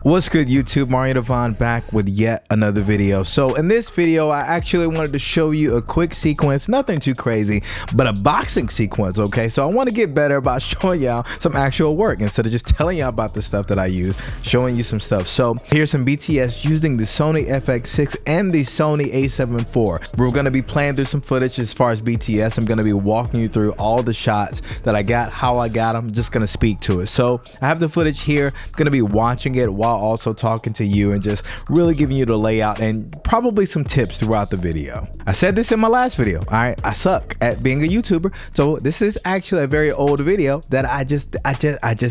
What's good, YouTube? Mario Devon back with yet another video. So in this video, I actually wanted to show you a quick sequence, nothing too crazy, but a boxing sequence, okay? So I want to get better about showing y'all some actual work instead of just telling y'all about the stuff that I use, showing you some stuff. So here's some BTS using the Sony FX6 and the Sony A7IV. We're going to be playing through some footage as far as BTS. I'm going to be walking you through all the shots that I got, how I got them, just going to speak to it. So I have the footage here, I'm going to be watching it while also talking to you and just really giving you the layout and probably some tips throughout the video. I said this in my last video, all right? I suck at being a YouTuber, so this is actually a very old video that I just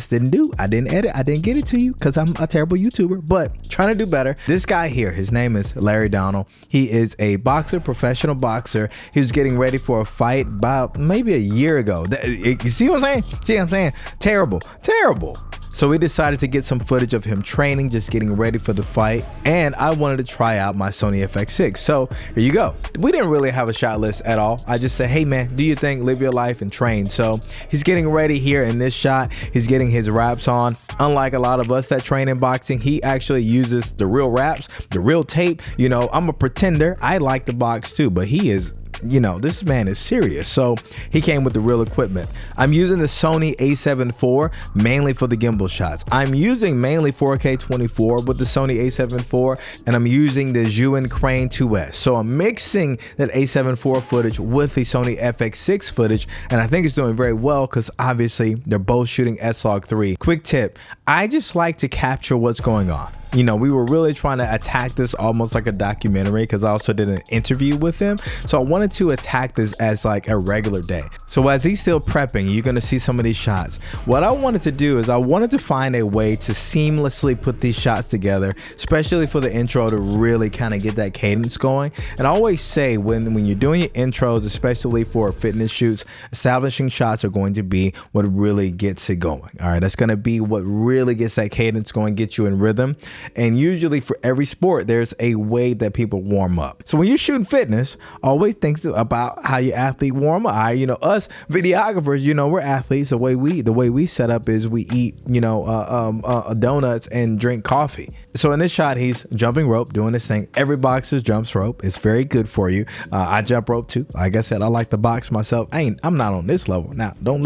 didn't do. I didn't edit, I didn't get it to you because I'm a terrible YouTuber, but trying to do better. This guy here, his name is Larry Donald. He is a boxer, professional boxer. He was getting ready for a fight about maybe a year ago. You see what I'm saying? See what I'm saying? Terrible. So we decided to get some footage of him training, just getting ready for the fight, and I wanted to try out my Sony FX6. So here you go. We didn't really have a shot list at all. I just said, hey man, do your thing, live your life and train. So he's getting ready here in this shot. He's getting his wraps on. Unlike a lot of us that train in boxing, he actually uses the real wraps, the real tape. You know, I'm a pretender. I like the box too, but he is, you know, this man is serious. So he came with the real equipment. I'm using the Sony A7IV mainly for the gimbal shots. I'm using mainly 4K 24 with the Sony A7IV, and I'm using the Zhiyun Crane 2S. So I'm mixing that A7IV footage with the Sony FX6 footage, and I think it's doing very well because obviously they're both shooting S-Log3. Quick tip, I just like to capture what's going on. You know, we were really trying to attack this almost like a documentary because I also did an interview with him. So I wanted to attack this as like a regular day. So as he's still prepping, you're going to see some of these shots. What I wanted to do is I wanted to find a way to seamlessly put these shots together, especially for the intro to really kind of get that cadence going. And I always say when you're doing your intros, especially for fitness shoots, establishing shots are going to be what really gets it going. All right, that's going to be what really gets that cadence going, get you in rhythm. And usually for every sport, there's a way that people warm up. So when you're shooting fitness, always think about how your athlete warm up. You know, us videographers, you know, we're athletes. The way we set up is we eat, you know, donuts and drink coffee. So in this shot, he's jumping rope, doing this thing. Every boxer jumps rope. It's very good for you. I jump rope too. Like I said, I like to box myself. I'm not on this level. Now, don't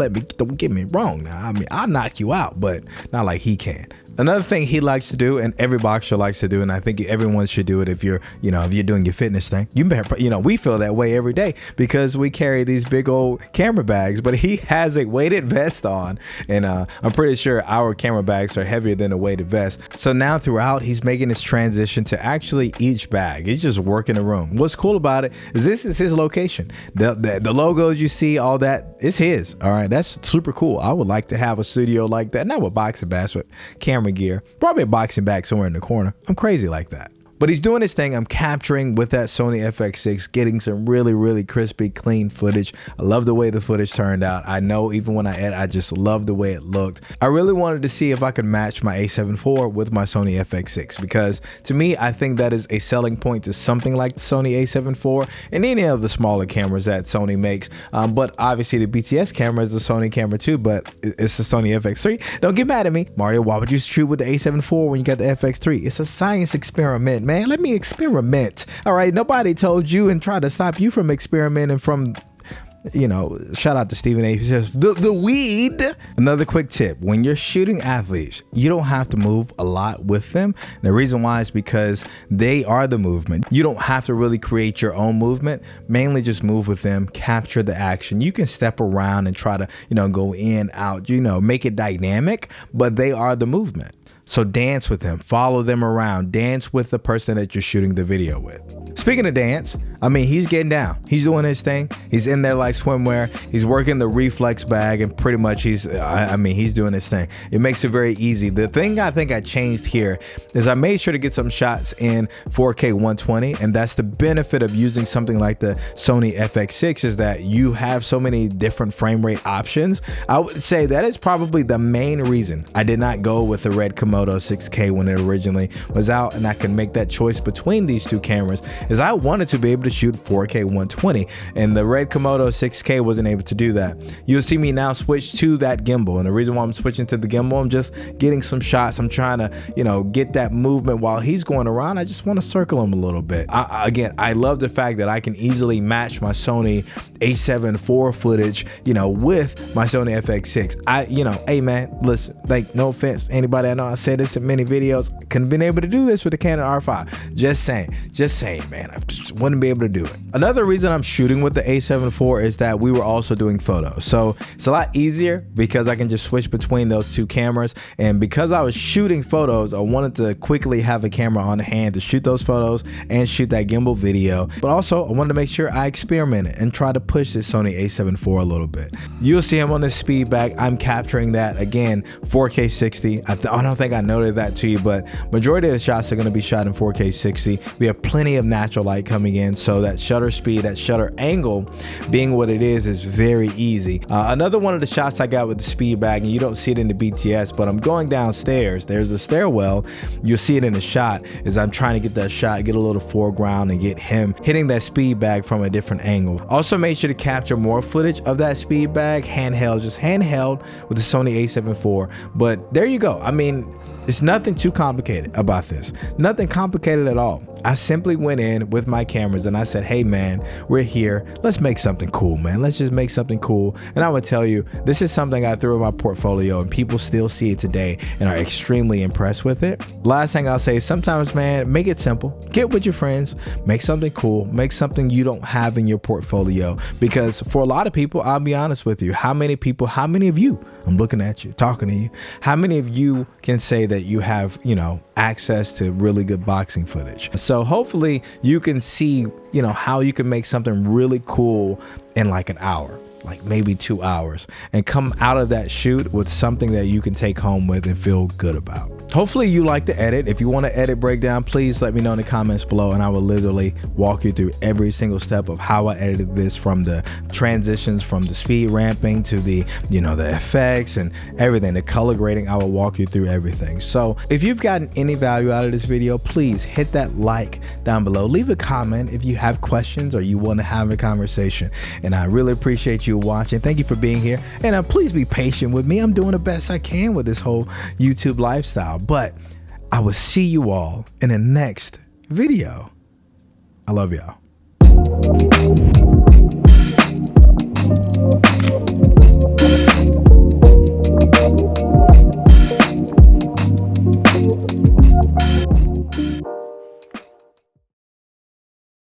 get me wrong. Now, I mean, I'll knock you out, but not like he can. Another thing he likes to do, and every boxer likes to do, and I think everyone should do it if you're, you know, if you're doing your fitness thing. You know, we feel that way every day because we carry these big old camera bags, but he has a weighted vest on, and I'm pretty sure our camera bags are heavier than a weighted vest. So now throughout, he's making this transition to actually each bag. He's just working the room. What's cool about it is this is his location. The logos you see, all that, it's his. All right, that's super cool. I would like to have a studio like that, not with boxing bags, but camera gear, probably a boxing bag somewhere in the corner. I'm crazy like that. But he's doing his thing. I'm capturing with that Sony FX6, getting some really crispy, clean footage. I love the way the footage turned out. I know even when I edit, I just love the way it looked. I really wanted to see if I could match my A7IV with my Sony FX6 because to me, I think that is a selling point to something like the Sony A7IV and any of the smaller cameras that Sony makes. But obviously the BTS camera is a Sony camera too, but it's the Sony FX3. Don't get mad at me. Mario, why would you shoot with the A7IV when you got the FX3? It's a science experiment, man. Let me experiment. All right, nobody told you and tried to stop you from experimenting from, you know, shout out to Stephen A. He says, the weed. Another quick tip, when you're shooting athletes, you don't have to move a lot with them. And the reason why is because they are the movement. You don't have to really create your own movement, mainly just move with them, capture the action. You can step around and try to, you know, go in, out, you know, make it dynamic, but they are the movement. So dance with them, follow them around, dance with the person that you're shooting the video with. Speaking of dance, I mean, he's getting down. He's doing his thing. He's in there like swimwear. He's working the reflex bag and pretty much he's doing his thing. It makes it very easy. The thing I think I changed here is I made sure to get some shots in 4K 120, and that's the benefit of using something like the Sony FX6 is that you have so many different frame rate options. I would say that is probably the main reason I did not go with the Red Komodo 6K when it originally was out, and I can make that choice between these two cameras is I wanted to be able to to shoot 4K 120, and the Red Komodo 6K wasn't able to do that. You'll see me now switch to that gimbal, and the reason why I'm switching to the gimbal, I'm just getting some shots. I'm trying to, you know, get that movement while he's going around. I just want to circle him a little bit. Again, I love the fact that I can easily match my Sony A7IV footage, you know, with my Sony FX6. You know, hey man, listen, like, no offense, anybody, I know I said this in many videos, couldn't been able to do this with the Canon R5. Just saying, man, I just wouldn't be able to do it. Another reason I'm shooting with the A7IV is that we were also doing photos. So it's a lot easier because I can just switch between those two cameras. And because I was shooting photos, I wanted to quickly have a camera on hand to shoot those photos and shoot that gimbal video. But also I wanted to make sure I experimented and try to push this Sony A7IV a little bit. You'll see him on the speed bag. I'm capturing that again, 4K 60. I don't think I noted that to you, but majority of the shots are going to be shot in 4K 60. We have plenty of natural light coming in, so that shutter speed, that shutter angle being what it is very easy. Another one of the shots I got with the speed bag, and you don't see it in the BTS, but I'm going downstairs. There's a stairwell. You'll see it in the shot as I'm trying to get that shot, get a little foreground, and get him hitting that speed bag from a different angle. Also made sure to capture more footage of that speed bag, handheld, just handheld with the Sony A7IV. But there you go. I mean, it's nothing too complicated about this. Nothing complicated at all. I simply went in with my cameras and I said, hey man, we're here. Let's make something cool, man. Let's just make something cool. And I would tell you, this is something I threw in my portfolio and people still see it today and are extremely impressed with it. Last thing I'll say is sometimes, man, make it simple. Get with your friends, make something cool, make something you don't have in your portfolio. Because for a lot of people, I'll be honest with you, how many of you, I'm looking at you, talking to you, how many of you can say that you have, you know, access to really good boxing footage? So hopefully you can see, you know, how you can make something really cool in like an hour, like maybe 2 hours, and come out of that shoot with something that you can take home with and feel good about. Hopefully you like the edit. If you want to edit breakdown, please let me know in the comments below, and I will literally walk you through every single step of how I edited this, from the transitions, from the speed ramping to the, you know, the effects and everything, the color grading. I will walk you through everything. So if you've gotten any value out of this video, please hit that like down below. Leave a comment if you have questions or you want to have a conversation. And I really appreciate you watching. Thank you for being here. And please be patient with me. I'm doing the best I can with this whole YouTube lifestyle. But I will see you all in the next video. I love y'all.